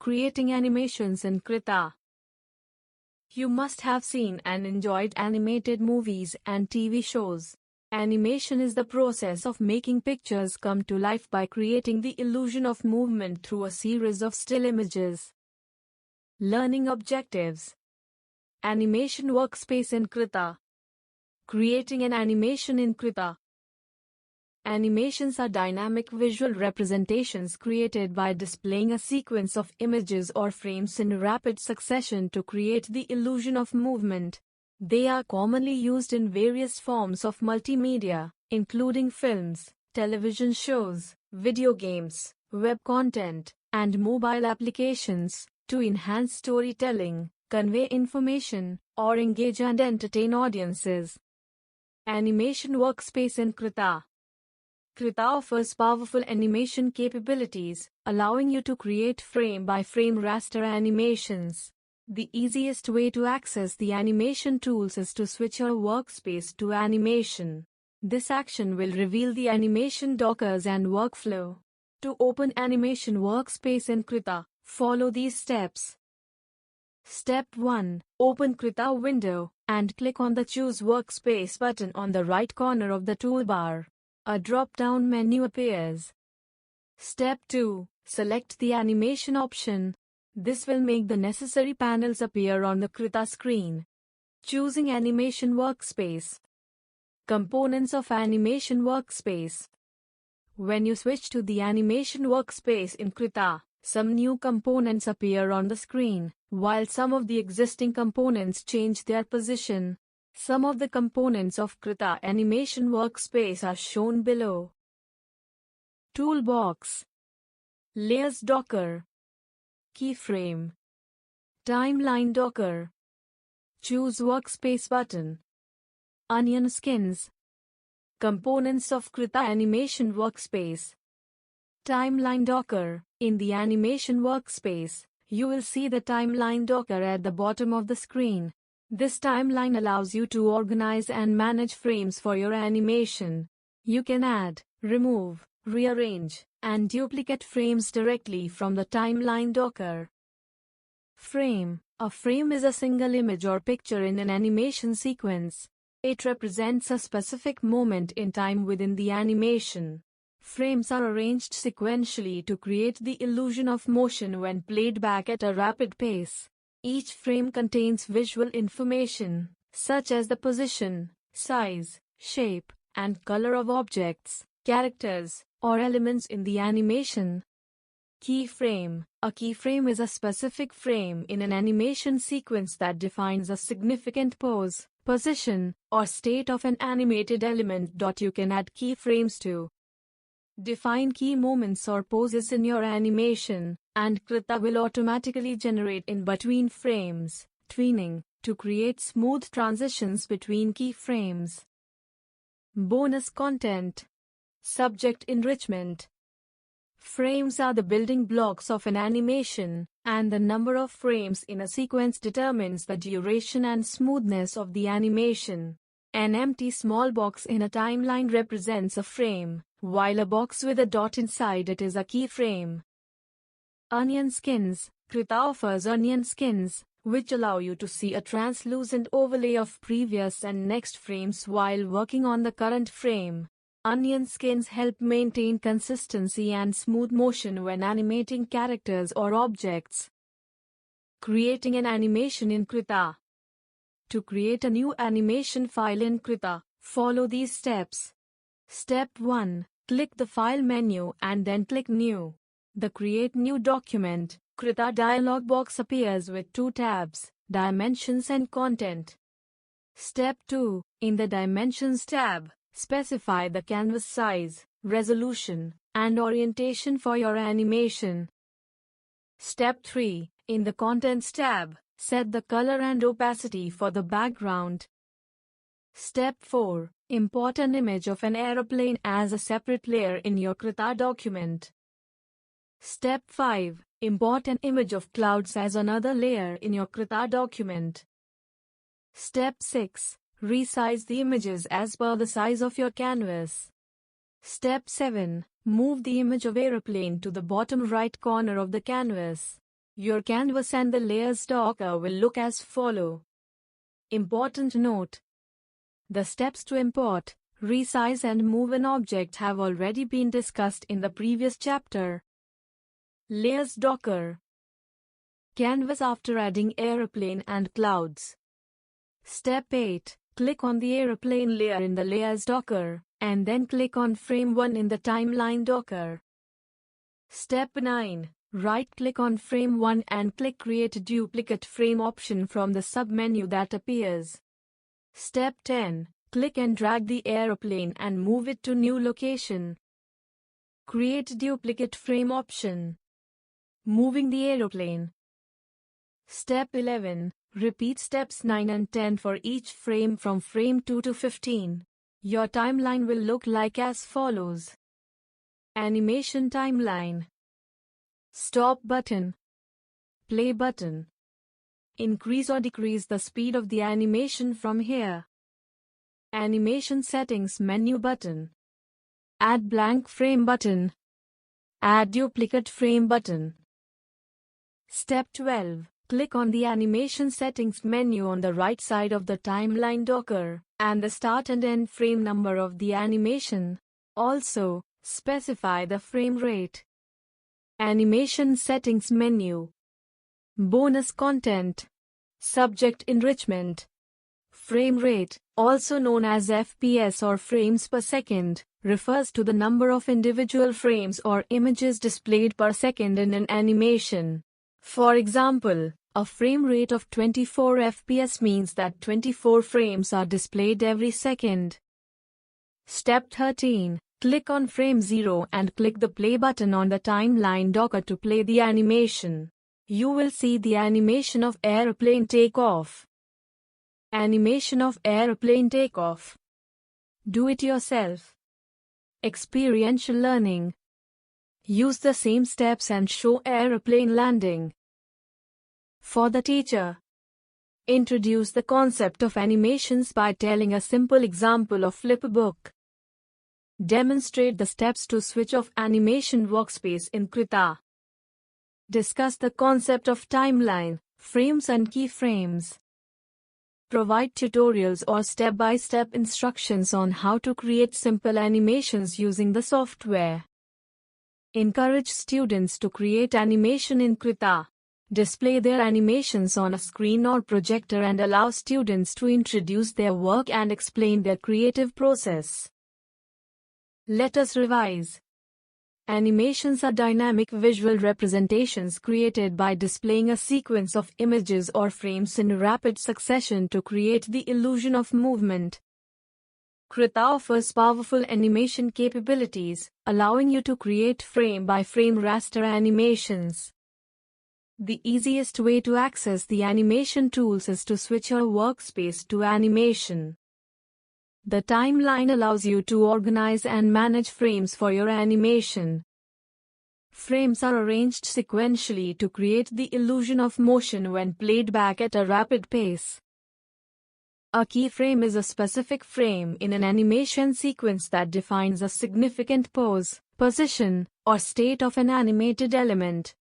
Creating animations in Krita. You must have seen and enjoyed animated movies and TV shows. Animation is the process of making pictures come to life by creating the illusion of movement through a series of still images. Learning objectives. Animation workspace in Krita. Creating an animation in Krita. Animations are dynamic visual representations created by displaying a sequence of images or frames in rapid succession to create the illusion of movement. They are commonly used in various forms of multimedia, including films, television shows, video games, web content, and mobile applications, to enhance storytelling, convey information, or engage and entertain audiences. Animation workspace in Krita. Krita offers powerful animation capabilities, allowing you to create frame-by-frame raster animations. The easiest way to access the animation tools is to switch your workspace to animation. This action will reveal the animation dockers and workflow. To open animation workspace in Krita, follow these steps. Step 1. Open Krita window, and click on the Choose Workspace button on the right corner of the toolbar. A drop-down menu appears. Step 2. Select the animation option. This will make the necessary panels appear on the Krita screen. Choosing Animation Workspace. Components of Animation Workspace. When you switch to the Animation Workspace in Krita, some new components appear on the screen, while some of the existing components change their position. Some of the components of Krita Animation Workspace are shown below. Toolbox. Layers Docker. Keyframe. Timeline Docker. Choose Workspace button. Onion skins. Components of Krita Animation Workspace. Timeline Docker. In the Animation Workspace, you will see the Timeline Docker at the bottom of the screen. This timeline allows you to organize and manage frames for your animation. You can add, remove, rearrange, and duplicate frames directly from the Timeline Docker. Frame. A frame is a single image or picture in an animation sequence. It represents a specific moment in time within the animation. Frames are arranged sequentially to create the illusion of motion when played back at a rapid pace. Each frame contains visual information, such as the position, size, shape, and color of objects, characters, or elements in the animation. Keyframe. A keyframe is a specific frame in an animation sequence that defines a significant pose, position, or state of an animated element. You can add keyframes to define key moments or poses in your animation, and Krita will automatically generate in-between frames, tweening, to create smooth transitions between keyframes. Bonus content. Subject enrichment. Frames are the building blocks of an animation, and the number of frames in a sequence determines the duration and smoothness of the animation. An empty small box in a timeline represents a frame, while a box with a dot inside it is a keyframe. Onion skins. Krita offers onion skins, which allow you to see a translucent overlay of previous and next frames while working on the current frame. Onion skins help maintain consistency and smooth motion when animating characters or objects. Creating an animation in Krita. To create a new animation file in Krita, follow these steps. Step 1. Click the File menu and then click New. The Create New Document, Krita dialog box appears with two tabs, Dimensions and Content. Step 2. In the Dimensions tab, specify the canvas size, resolution, and orientation for your animation. Step 3. In the Contents tab, set the color and opacity for the background. Step 4. Import an image of an aeroplane as a separate layer in your Krita document. Step 5. Import an image of clouds as another layer in your Krita document. Step 6. Resize the images as per the size of your canvas. Step 7. Move the image of aeroplane to the bottom right corner of the canvas. Your canvas and the layers docker will look as follow. Important note: the steps to import, resize and move an object have already been discussed in the previous chapter. Layers docker. Canvas after adding aeroplane and clouds. Step 8. Click on the aeroplane layer in the Layers docker, and then click on Frame 1 in the Timeline docker. Step 9. Right-click on Frame 1 and click Create Duplicate Frame option from the sub-menu that appears. Step 10. Click and drag the aeroplane and move it to new location. Create Duplicate Frame option. Moving the aeroplane. Step 11. Repeat steps 9 and 10 for each frame from frame 2 to 15. Your timeline will look like as follows. Animation timeline. Stop button. Play button. Increase or decrease the speed of the animation from here. Animation settings menu button. Add blank frame button. Add duplicate frame button. Step 12. Click on the Animation Settings menu on the right side of the Timeline docker, and the start and end frame number of the animation. Also, specify the frame rate. Animation Settings menu. Bonus content. Subject enrichment. Frame rate, also known as FPS or frames per second, refers to the number of individual frames or images displayed per second in an animation. For example, a frame rate of 24 FPS means that 24 frames are displayed every second. Step 13. Click on frame 0 and click the play button on the timeline docker to play the animation. You will see the animation of airplane takeoff. Animation of airplane takeoff. Do it yourself. Experiential learning. Use the same steps and show airplane landing. For the teacher. Introduce the concept of animations by telling a simple example of flipbook. Demonstrate the steps to switch off animation workspace in Krita. Discuss the concept of timeline, frames and keyframes. Provide tutorials or step-by-step instructions on how to create simple animations using the software. Encourage students to create animation in Krita. Display their animations on a screen or projector and allow students to introduce their work and explain their creative process. Let us revise. Animations are dynamic visual representations created by displaying a sequence of images or frames in rapid succession to create the illusion of movement. Krita offers powerful animation capabilities, allowing you to create frame-by-frame raster animations. The easiest way to access the animation tools is to switch your workspace to animation. The timeline allows you to organize and manage frames for your animation. Frames are arranged sequentially to create the illusion of motion when played back at a rapid pace. A keyframe is a specific frame in an animation sequence that defines a significant pose, position, or state of an animated element.